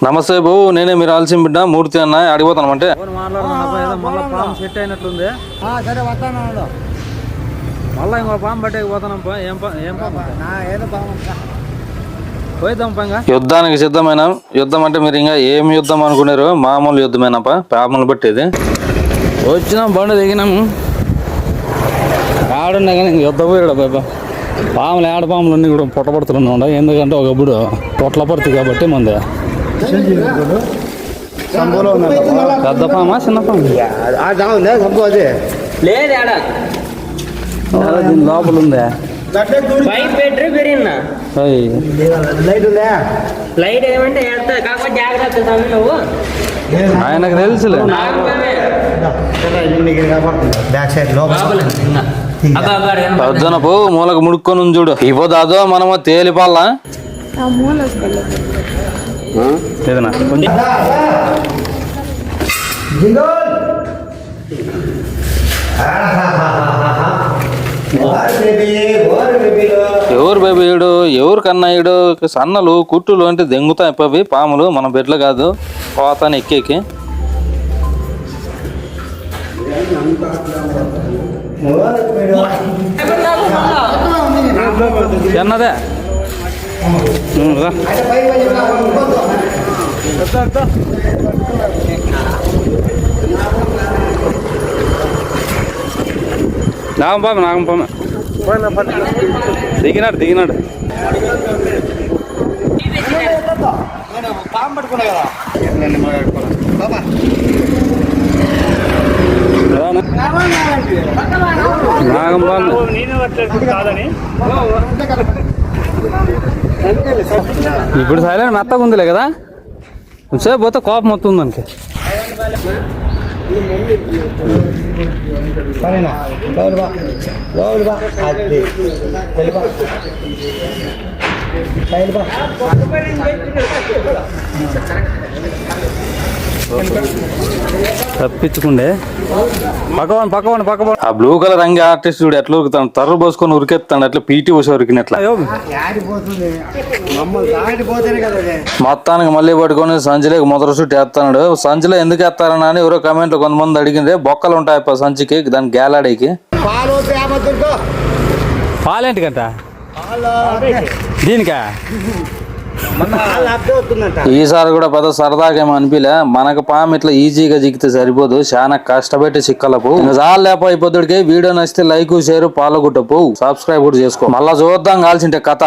నమస్తే బాబు, నేనే మీరు ఆలస్యం బిడ్డ మూర్తి అన్న. అడిగిపోతాను అంటే సెట్ అయినట్లుంది. సరే వస్తాను. మళ్ళీ ఇంకో పాము పట్టేకి పోతాను. పోయిద్దాం పంగా. యుద్ధానికి సిద్ధమైన యుద్ధం అంటే మీరు ఇంకా ఏం యుద్ధం అనుకున్నారు? మామూలు యుద్ధమేనప్ప, పాములు పట్టేది. వచ్చినాం, బండి దిగినాము. ఆడున్నా కానీ ఇంక యుద్ధం పోయాడు బాబా. పాములు ఆడపాములు అన్నీ కూడా పుట్టపడుతున్నాయి. ఎందుకంటే ఒకప్పుడు పొట్ల పడుతుంది కాబట్టి మంది. పెద్ద పామా చిన్న పాము? దీని లోపల ఉందా? ఆయనకు తెలుసులే. పొద్దునపు మూలకు ముడుక్కొని చూడు. ఇప్పుడు అదో మనము తేలిపాలా లేదనా? ఎవరు బేబీయుడు, ఎవరు కన్నాయుడు? సన్నలు కుట్టులు అంటే దెంగుతాయి అవి పాములు. మన బెడ్లు కాదు, పోతాను ఎక్కేకి. చిన్నదే నాగంపామ నాగంపామ దిగినాడు దిగినాడు. నాగంపామ ఇప్పుడు సైలెంట్ మెత్తగా ఉందిలే కదా. సేపు పోతే కోపం వస్తుంది దానికి. తప్పించుకుండే పక్కవాడు. ఆ బ్లూ కలర్ రంగి ఆర్టిస్ట్ చూడు ఎట్లా ఉరుకుతాడు. తర్రు పోసుకొని ఉరికెత్తాడు అట్లా. పీటీ ఉష ఉరికినట్లా. మొత్తానికి మళ్ళీ పట్టుకొని సంచిలోకి మొదటి చుట్టూ వేస్తాడు. సంచిలో ఎందుకు వేస్తారని అని ఎవరో కమెంట్ లో కొంతమంది అడిగింది. బొక్కలు ఉంటాయి సంచికి, దానికి గేలాడేకి. పాలేంటికంట దీనికా? ఈసారి కూడా పెద్ద సరదాగా అనిపిలే. మనకు పాము ఇట్లా ఈజీగా జిగితే సరిపోదు, చాలా కష్టపెట్టి చిక్కలపు. చాలు లేపో అయిపోతుడికి. వీడియో నచ్చితే లైక్ షేర్ పాలగుట్టపు సబ్స్క్రైబ్ కూడా చేసుకో. మళ్ళా చూద్దాం కాల్సింటే కథ.